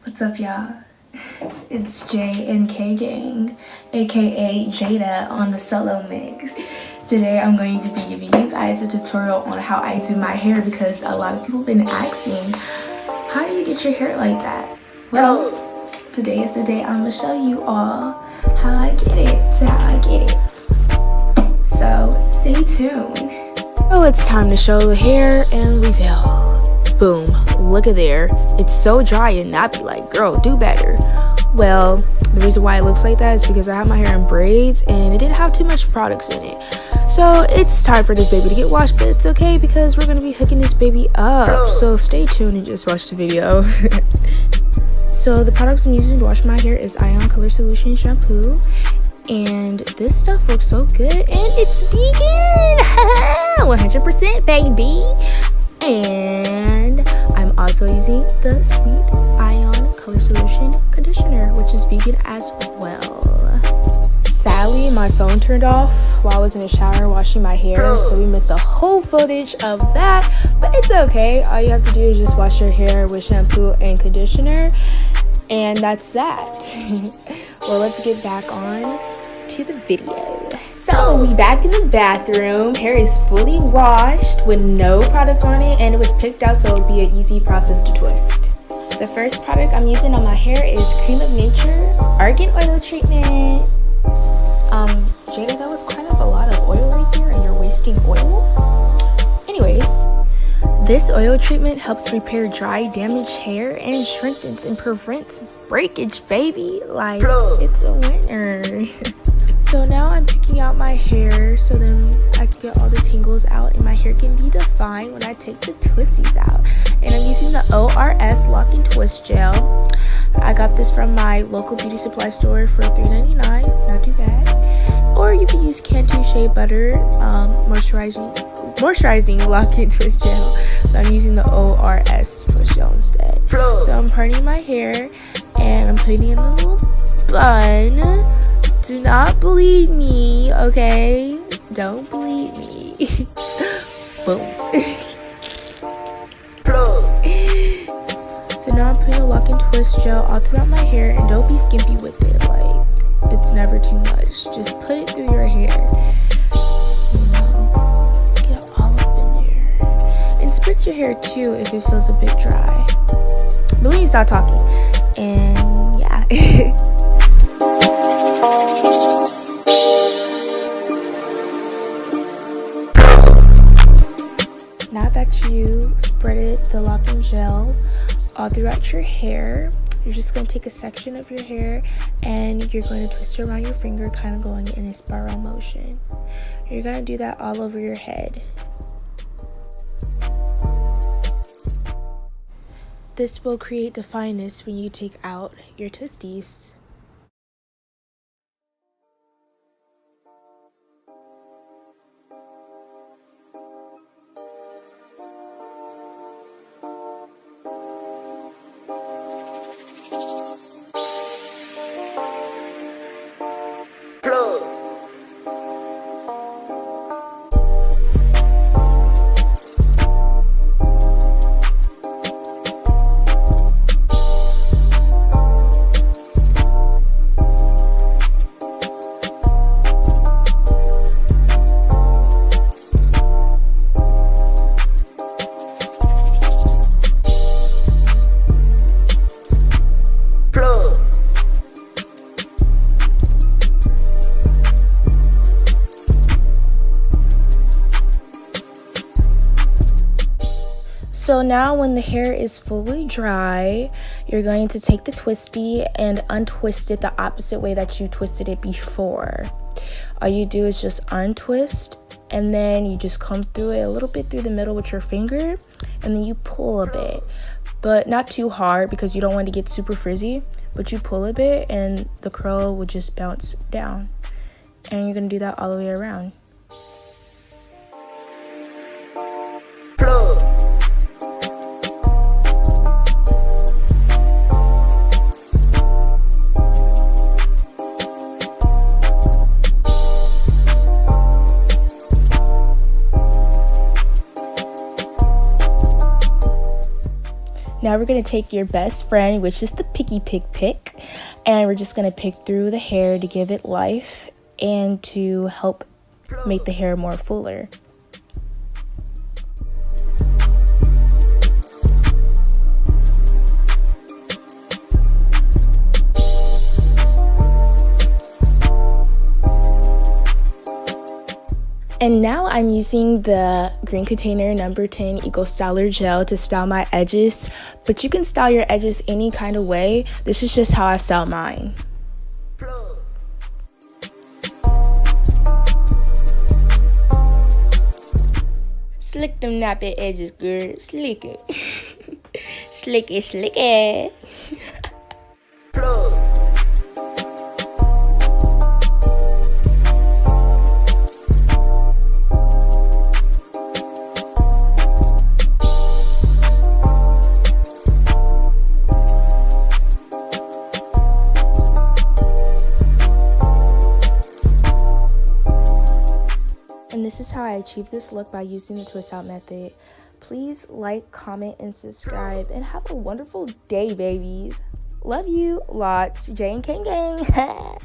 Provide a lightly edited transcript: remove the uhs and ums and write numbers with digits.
What's up, y'all? It's J and K Gang, aka Jadah on the solo mix. Today I'm going to be giving you guys a tutorial on how I do my hair because a lot of people have been asking, how do you get your hair like that? Well, today is the day I'm gonna show you all how I get it, So stay tuned. Oh, it's time to show the hair and reveal. Boom, look at there. It's so dry and not be like, girl, do better. Well, the reason why it looks like that is because I have my hair in braids and it didn't have too much products in it. So it's time for this baby to get washed, but it's okay because we're gonna be hooking this baby up. So stay tuned and just watch the video. So the products I'm using to wash my hair is Ion Color Solution shampoo. And this stuff looks so good and it's vegan. 100% baby. And I'm also using the Sweet Ion Color Solution conditioner, which is vegan as well. Sadly, my phone turned off while I was in the shower washing my hair, so we missed a whole footage of that, but it's okay. All you have to do is just wash your hair with shampoo and conditioner, and that's that. Well, let's get back on to the video. So we back in the bathroom. Hair is fully washed with no product on it, and it was picked out so it would be an easy process to twist. The first product I'm using on my hair is Cream of Nature Argan Oil Treatment. Jada, that was kind of a lot of oil right there and you're wasting oil. Anyways, this oil treatment helps repair dry, damaged hair and strengthens and prevents breakage, baby. Like, it's a winner. So now I'm picking out my hair so then I can get all the tangles out and my hair can be defined when I take the twisties out. And I'm using the ORS Lock and Twist Gel. I got this from my local beauty supply store for $3.99, not too bad. Or you can use Cantu Shea Butter moisturizing Lock and Twist Gel. But I'm using the ORS Twist Gel instead. So I'm parting my hair and I'm putting it in a little bun. Do not bleed me, okay? Don't bleed me. Boom. So now I'm putting a lock and twist gel all throughout my hair, and don't be skimpy with it. Like, it's never too much. Just put it through your hair. You know, get it all up in there. And spritz your hair too if it feels a bit dry. But let me stop talking. And yeah. Now that you spreaded the lock and gel all throughout your hair, you're just going to take a section of your hair and you're going to twist it around your finger, kind of going in a spiral motion. You're going to do that all over your head. This will create defineness when you take out your twisties. So now when the hair is fully dry, you're going to take the twisty and untwist it the opposite way that you twisted it before. All you do is just untwist and then you just come through it a little bit through the middle with your finger and then you pull a bit, but not too hard because you don't want to get super frizzy, but you pull a bit and the curl will just bounce down. And you're going to do that all the way around. Now we're going to take your best friend, which is the picky pick, and we're just going to pick through the hair to give it life and to help make the hair more fuller. And now I'm using the green container number 10 Eco Styler gel to style my edges, but you can style your edges any kind of way. This is just how I style mine. Slick them nappy edges, girl. Slick it. Slick it, slick it. And this is how I achieved this look by using the twist out method. Please like, comment, and subscribe, and have a wonderful day, babies. Love you lots. J and K gang.